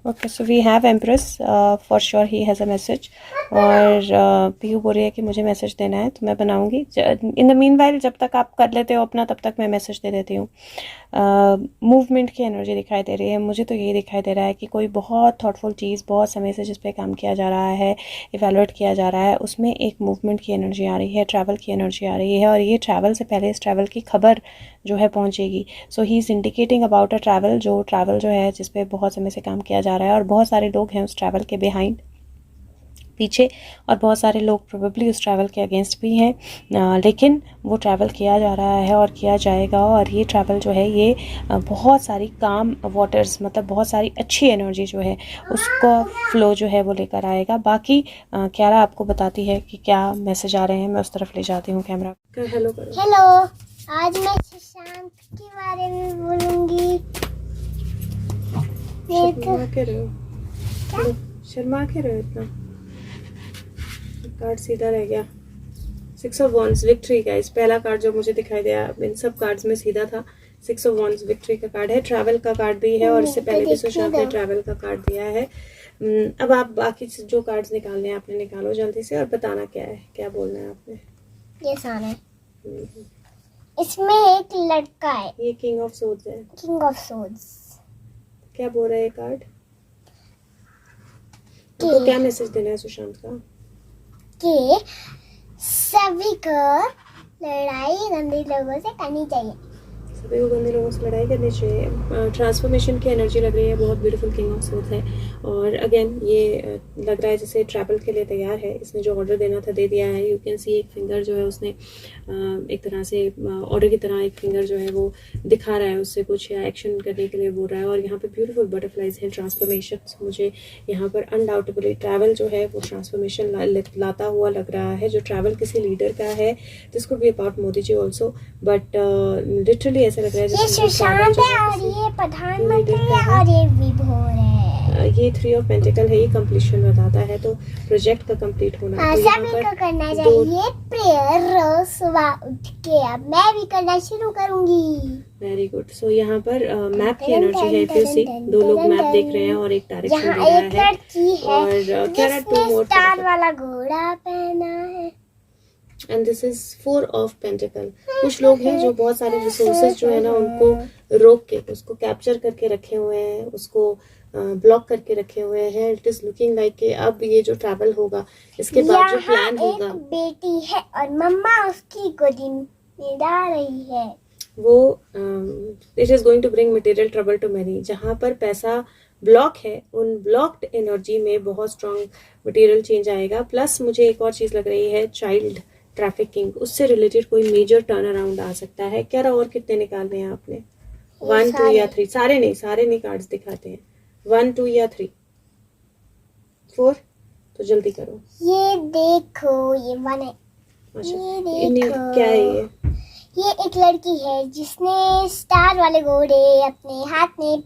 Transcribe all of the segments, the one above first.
Okay, so we have empress, for sure he has a message. और पीयू बोल रही है कि मुझे मैसेज देना है तो मैं बनाऊंगी। इन द मीन वाइल जब तक आप कर लेते हो अपना, तब तक मैं मैसेज दे देती हूँ। मूवमेंट की एनर्जी दिखाई दे रही है मुझे, तो ये दिखाई दे रहा है कि कोई बहुत थॉटफुल चीज़, बहुत समय से जिस पे काम किया जा रहा है, इवेलुएट किया जा रहा है, उसमें एक मूवमेंट की एनर्जी आ रही है, ट्रैवल की एनर्जी आ रही है। और ये ट्रैवल से पहले इस ट्रैवल की खबर जो है पहुंचेगी। So he is indicating about a travel जो है जिस पे बहुत समय से काम किया जा रहा है, और बहुत सारे लोग हैं उस ट्रैवल के बिहाइंड, पीछे, और बहुत सारे लोग प्रोबेबली उस ट्रैवल के अगेंस्ट भी हैं। लेकिन वो ट्रैवल किया जा रहा है और किया जाएगा। और ये ट्रैवल जो है ये बहुत सारी काम वाटर्स, मतलब बहुत सारी अच्छी एनर्जी जो है उसको फ्लो जो है वो लेकर आएगा। बाकी क्यारा आपको बताती है कि क्या मैसेज आ रहे हैं। मैं उस तरफ ले जाती हूँ कैमरा। हेलो करो। हेलो, आज मैं सुशांत के बारे में बोलूंगी। शर्मा के रहे हो इतना। कार्ड सीधा रह गया। 6 ऑफ वॉन्ड्स, विक्ट्री गाइस। पहला कार्ड जो मुझे दिखाई दिया इन सब कार्ड्स में सीधा था। 6 ऑफ वॉन्ड्स विक्ट्री का कार्ड है। ट्रैवल का कार्ड भी है, और इससे पहले भी सुशांत ने ट्रैवल का कार्ड दिया है। अब आप बाकी जो कार्ड्स निकालने हैं आपने निकालो जल्दी से, और बताना क्या है, क्या बोलना है आपने। ये सारे इसमें एक लड़का है। ये किंग ऑफ सोर्ड्स है। किंग ऑफ सोर्ड्स क्या बोल रहा है ये कार्ड? आपको क्या मैसेज देना है सुशांत का? कि सभी को लड़ाई गंदे लोगों से करनी चाहिए। सभी को गंदे लोगों से लड़ाई करनी चाहिए। ट्रांसफॉर्मेशन की एनर्जी लग रही है, बहुत ब्यूटीफुल किंग ऑफ सोर्ड्स है। और अगेन ये लग रहा है जैसे ट्रैवल के लिए तैयार है। इसने जो ऑर्डर देना था दे दिया है। यू कैन सी एक फिंगर जो है उसने एक तरह से ऑर्डर की तरह एक फिंगर जो है वो दिखा रहा है उससे कुछ, या एक्शन करने के लिए बोल रहा है। और यहाँ पे ब्यूटीफुल बटरफ्लाइज हैं, ट्रांसफॉर्मेशन। मुझे यहाँ पर अनडाउटेबली ट्रैवल जो है वो ट्रांसफॉर्मेशन लाता हुआ लग रहा है। जो ट्रैवल किसी लीडर का है, this could be about Modi ji also, but literally ऐसा लग रहा है ये सुशांत है और ये प्रधानमंत्री है और ये विभोर है। ये 3 ऑफ पेंटिकल है। ये कंप्लीशन बताता है, तो प्रोजेक्ट का कंप्लीट होना। तो सभी को करना चाहिए प्रेयर रोज सुबह उठ के। अब मैं भी करना शुरू करूंगी। Very good. सो यहाँ पर मैप की एनर्जी है। फिर से 2 लोग मैप देख रहे हैं और एक डायरेक्शन दे रहा है। एक लड़की है और जिसने स्टार वाला घोड़ा पहना है। And this is 4 of pentacle. कुछ लोग हैं जो बहुत सारे रिसोर्सेज जो है ना उनको रोक के, उसको कैप्चर करके रखे हुए हैं, उसको ब्लॉक करके रखे हुए हैं। इट इज लुकिंग लाइक कि अब ये जो ट्रैवल होगा इसके बाद जो प्लान होगा, एक बेटी है और मम्मा उसकी गोदी में डाल रही है। वो it is going to bring material trouble to many. जहाँ पर पैसा ब्लॉक है, उन ब्लॉक्ड एनर्जी में बहुत स्ट्रॉन्ग मटेरियल चेंज आएगा। प्लस मुझे एक और चीज लग रही है, चाइल्ड ट्रैफिकिंग, उससे रिलेटेड कोई मेजर टर्न अराउंड आ सकता है। क्या और कितने निकालने हैं आपने? 1 2 या 3? सारे नहीं कार्ड्स दिखाते हैं। 1 2 या 3 4? तो जल्दी करो। ये देखो, ये 1 है। ये देखो क्या है ये एक लड़की है जिसने स्टार वाले घोड़े अपने हाथ में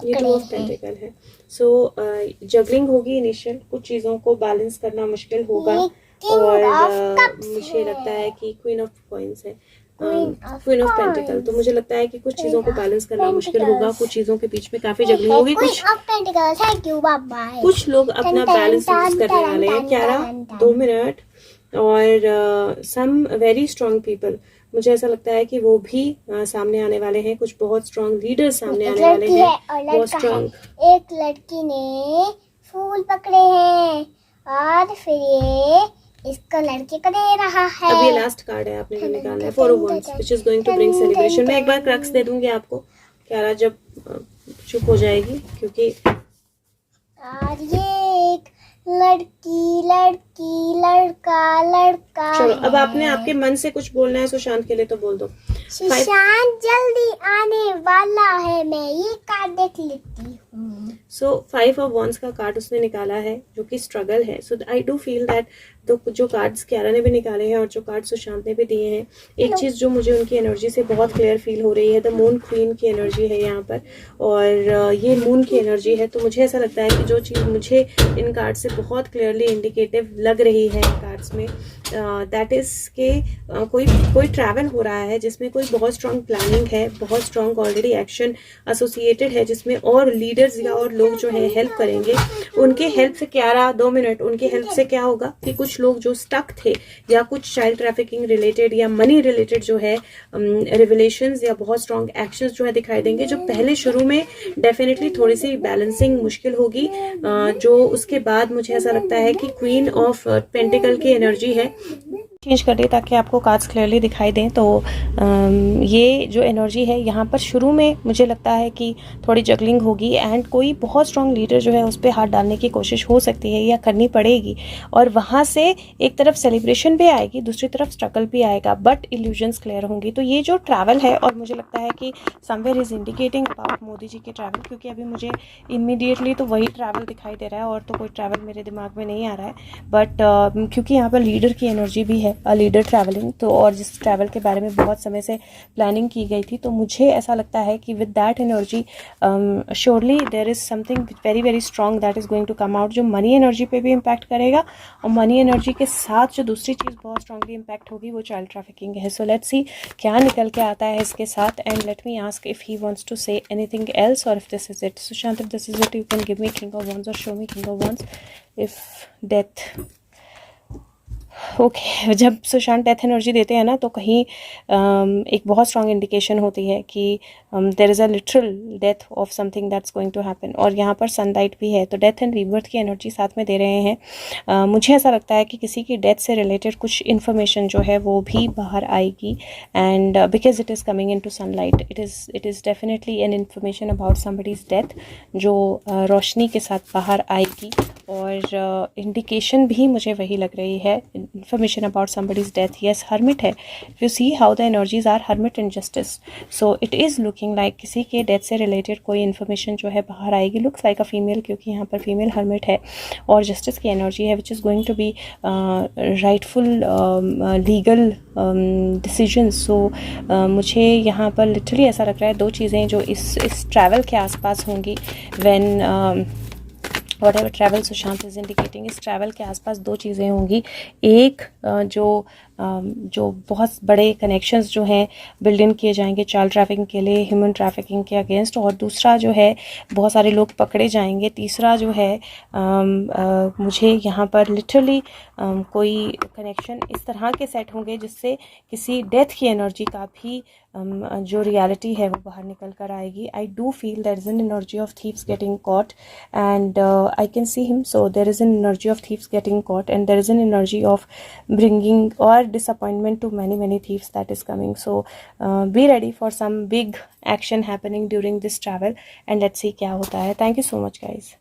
ये 2 ऑफ पेंटिकल है। सो जगलिंग होगी इनिशियल, कुछ चीजों को बैलेंस करना मुश्किल होगा। और मुझे लगता है कि क्वीन ऑफ कॉइंस है, क्वीन ऑफ पेंटिकल। तो मुझे लगता है कि कुछ चीजों को बैलेंस करना मुश्किल होगा। कुछ चीजों के बीच में काफी जगलिंग होगी। कुछ लोग अपना बैलेंस यूज करने वाले हैं। 2 मिनट। और सम वेरी स्ट्रॉन्ग पीपल, मुझे ऐसा लगता है कि वो भी सामने आने वाले हैं। कुछ बहुत स्ट्रॉन्ग लीडर्स सामने आने वाले हैं, बहुत स्ट्रॉन्ग। एक लड़की ने फूल पकड़े हैं और फिर ये इसको लड़के को दे रहा है। अब ये लास्ट कार्ड है, आपने जो निकालना है 4 of wands, which is going to bring celebration। मैं एक बार क्रक्स दे दूंगी आपको क्यारा जब चुप हो जाएगी, क्योंकि और ये एक लड़की लड़की लड़का लड़का। चलो अब आपने आपके मन से कुछ बोलना है सुशांत के लिए तो बोल दो। सुशांत जल्दी आने वाला है, मैं ये कार्ड देख लेती हूँ। सो 5 ऑफ वॉन्ड्स का कार्ड उसने निकाला है जो कि स्ट्रगल है। सो आई डू फील दैट तो जो कार्ड्स क्यारा ने भी निकाले हैं और जो कार्ड सुशांत ने भी दिए हैं, एक चीज जो मुझे उनकी एनर्जी से बहुत क्लियर फील हो रही है, द मून क्वीन की एनर्जी है यहाँ पर। और ये मून की एनर्जी है, तो मुझे ऐसा लगता है कि जो चीज मुझे इन कार्ड से बहुत क्लियरली इंडिकेटिव लग रही है इन कार्ड्स में, दैट इज़ के कोई कोई ट्रैवल हो रहा है जिसमें कोई बहुत स्ट्रांग प्लानिंग है, बहुत स्ट्रांग ऑलरेडी एक्शन एसोसिएटेड है, जिसमें और लीडर्स या और लोग जो है हेल्प करेंगे। उनके हेल्प से क्या रहा, 2 मिनट, उनके हेल्प से क्या होगा कि कुछ लोग जो स्टक थे या कुछ चाइल्ड ट्रैफिकिंग रिलेटेड या मनी रिलेटेड जो है रिवलेशंस या बहुत स्ट्रांग एक्शंस जो है दिखाई देंगे, जो पहले शुरू में डेफिनेटली थोड़ी सी बैलेंसिंग मुश्किल होगी, जो उसके बाद मुझे ऐसा लगता है कि क्वीन ऑफ पेंटिकल की एनर्जी है। चेंज कर दी ताकि आपको कार्ड्स क्लियरली दिखाई दें। तो ये जो एनर्जी है यहाँ पर शुरू में मुझे लगता है कि थोड़ी जगलिंग होगी एंड कोई बहुत स्ट्रांग लीडर जो है उस पर हाथ डालने की कोशिश हो सकती है या करनी पड़ेगी, और वहाँ से एक तरफ सेलिब्रेशन भी आएगी, दूसरी तरफ स्ट्रगल भी आएगा, बट इल्यूजन्स क्लियर होंगी। तो ये जो ट्रैवल है, और मुझे लगता है कि somewhere is indicating about Modi ji के ट्रैवल, क्योंकि अभी मुझे इमीडिएटली तो वही ट्रैवल दिखाई दे रहा है और तो कोई ट्रैवल मेरे दिमाग में नहीं आ रहा है, बट क्योंकि यहाँ पर लीडर की एनर्जी भी है, लीडर ट्रैवलिंग, तो और जिस ट्रैवल के बारे में बहुत समय से प्लानिंग की गई थी, तो मुझे ऐसा लगता है कि with that energy surely there is something very very strong that is going to come out, जो मनी एनर्जी पे भी इम्पैक्ट करेगा, और मनी एनर्जी के साथ जो दूसरी चीज़ बहुत स्ट्रांगली इम्पैक्ट होगी वो चाइल्ड ट्रैफिकिंग है। सो लेट्स सी क्या निकल के आता है इसके साथ, and let me ask if he wants to say anything else और if this is it. Sushant, if this is it you can give me king of wands और show me king of wands। If death, okay, जब Sushant death energy देते हैं ना, तो कहीं एक बहुत स्ट्रांग इंडिकेशन होती है कि there is a literal death of something that's going to happen, और यहाँ पर सनलाइट भी है, तो डेथ एंड रीबर्थ की एनर्जी साथ में दे रहे हैं। मुझे ऐसा लगता है कि किसी की डेथ से रिलेटेड कुछ इन्फॉर्मेशन जो है वो भी बाहर आएगी, and because it is coming into sunlight, it is definitely an information about somebody's death जो रोशनी के साथ बाहर आएगी, और इंडिकेशन भी मुझे वही लग रही है, information about somebody's death. Yes, hermit है, you see how the energies are hermit in justice, so it is looking like किसी के डेथ से रिलेटेड कोई इन्फॉर्मेशन जो है बाहर आएगी। लुक्स लाइक अ फीमेल, क्योंकि यहाँ पर फीमेल हर्मिट है, और जस्टिस की एनर्जी है which is going to be rightful legal decision. So मुझे यहाँ पर लिटरली ऐसा लग रहा है दो चीज़ें जो इस ट्रैवल के आसपास होंगी, when whatever travel Sushant is indicating, इस ट्रैवल के आसपास दो चीज़ें होंगी। एक जो बहुत बड़े कनेक्शंस जो हैं बिल्ड इन किए जाएंगे चाइल्ड ट्रैफिकिंग के लिए, ह्यूमन ट्रैफिकिंग के अगेंस्ट, और दूसरा जो है बहुत सारे लोग पकड़े जाएंगे। तीसरा जो है मुझे यहाँ पर लिटरली कोई कनेक्शन इस तरह के सेट होंगे जिससे किसी डेथ की एनर्जी का भी जो रियलिटी है वो बाहर निकल कर आएगी। I do feel there is an energy of thieves getting caught and I can see him, so there is an energy of thieves getting caught, and there is an energy of bringing or disappointment to many thieves that is coming. So be ready for some big action happening during this travel, and let's see क्या होता है. Thank you so much guys.